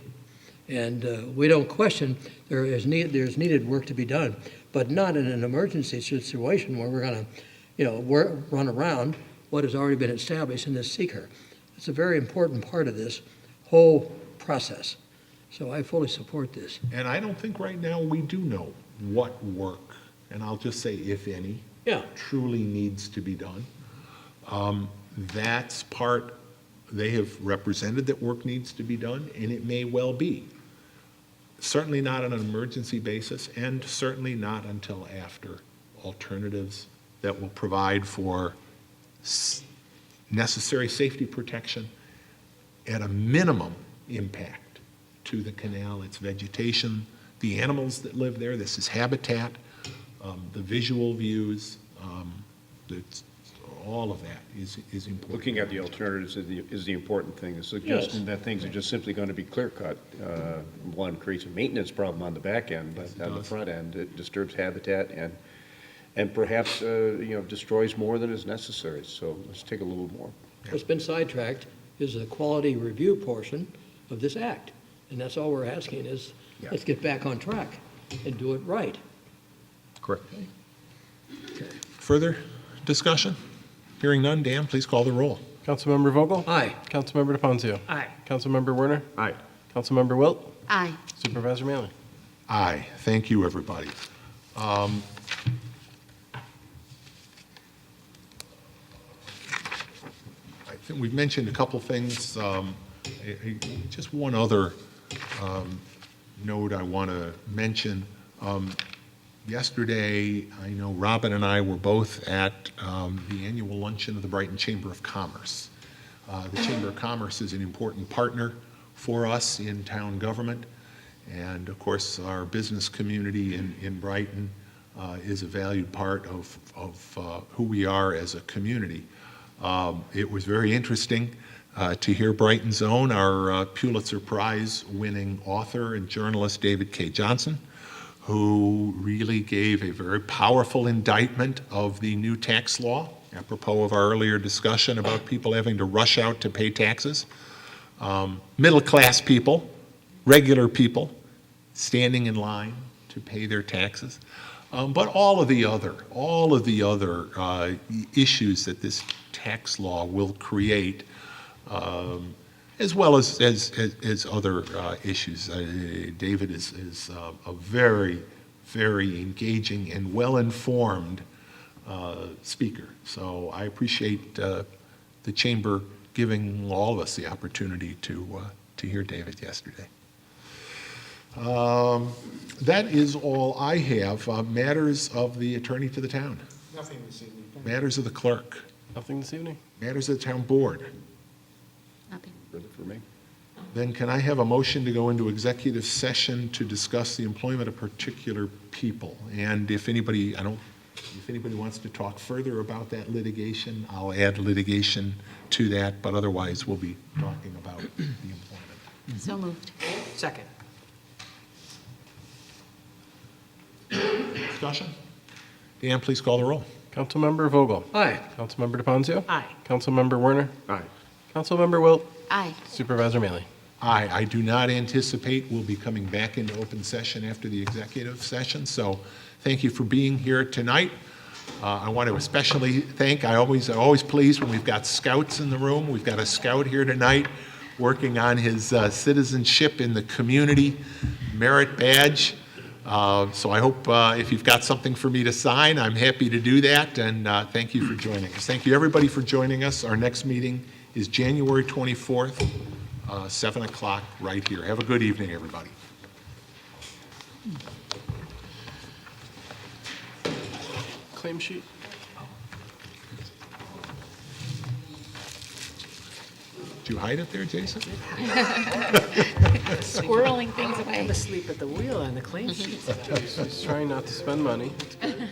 And we don't question there's needed work to be done, but not in an emergency situation where we're going to run around what has already been established in this seeker. It's a very important part of this whole process. So I fully support this. And I don't think right now we do know what work, and I'll just say if any, truly needs to be done. That's part, they have represented that work needs to be done, and it may well be. Certainly not on an emergency basis, and certainly not until after alternatives that will provide for necessary safety protection at a minimum impact to the canal, its vegetation, the animals that live there. This is habitat, the visual views, all of that is important. Looking at the alternatives is the important thing. The suggestion that things are just simply going to be clear-cut, one, creates a maintenance problem on the back end, but on the front end, it disturbs habitat and perhaps, destroys more than is necessary. So let's take a little more. What's been sidetracked is the quality review portion of this act. And that's all we're asking is, let's get back on track and do it right. Correct. Okay. Further discussion? Hearing none, Dan, please call the roll. Councilmember Vogel? Aye. Councilmember DePonzio? Aye. Councilmember Werner? Aye. Councilmember Wilt? Aye. Supervisor Manley? Aye. Thank you, everybody. I think we've mentioned a couple things. Just one other note I want to mention. Yesterday, I know Robin and I were both at the annual luncheon of the Brighton Chamber of Commerce. The Chamber of Commerce is an important partner for us in town government, and of course, our business community in Brighton is a valued part of who we are as a community. It was very interesting to hear Brighton's own, our Pulitzer Prize-winning author and journalist David K. Johnson, who really gave a very powerful indictment of the new tax law, apropos of our earlier discussion about people having to rush out to pay taxes. Middle-class people, regular people, standing in line to pay their taxes. But all of the other issues that this tax law will create, as well as other issues. David is a very, very engaging and well-informed speaker. So I appreciate the Chamber giving all of us the opportunity to hear David yesterday. That is all I have. Matters of the attorney to the town. Nothing this evening. Matters of the clerk. Nothing this evening? Matters of the town board. Nothing. Further for me? Then can I have a motion to go into executive session to discuss the employment of particular people? And if anybody wants to talk further about that litigation, I'll add litigation to that, but otherwise we'll be talking about the employment. So moved. Second. Discussion? Dan, please call the roll. Councilmember Vogel? Aye. Councilmember DePonzio? Aye. Councilmember Werner? Aye. Councilmember Wilt? Aye. Supervisor Manley? Aye, I do not anticipate we'll be coming back into open session after the executive session, so thank you for being here tonight. I want to especially thank, I'm always pleased when we've got scouts in the room. We've got a scout here tonight working on his citizenship in the community merit badge. So I hope if you've got something for me to sign, I'm happy to do that, and thank you for joining us. Thank you, everybody, for joining us. Our next meeting is January 24th, 7 o'clock, right here. Have a good evening, everybody. Claim sheet? Did you hide it there, Jason? Squirreling things away. I'm asleep at the wheel on the claim sheet. He's trying not to spend money. It's good.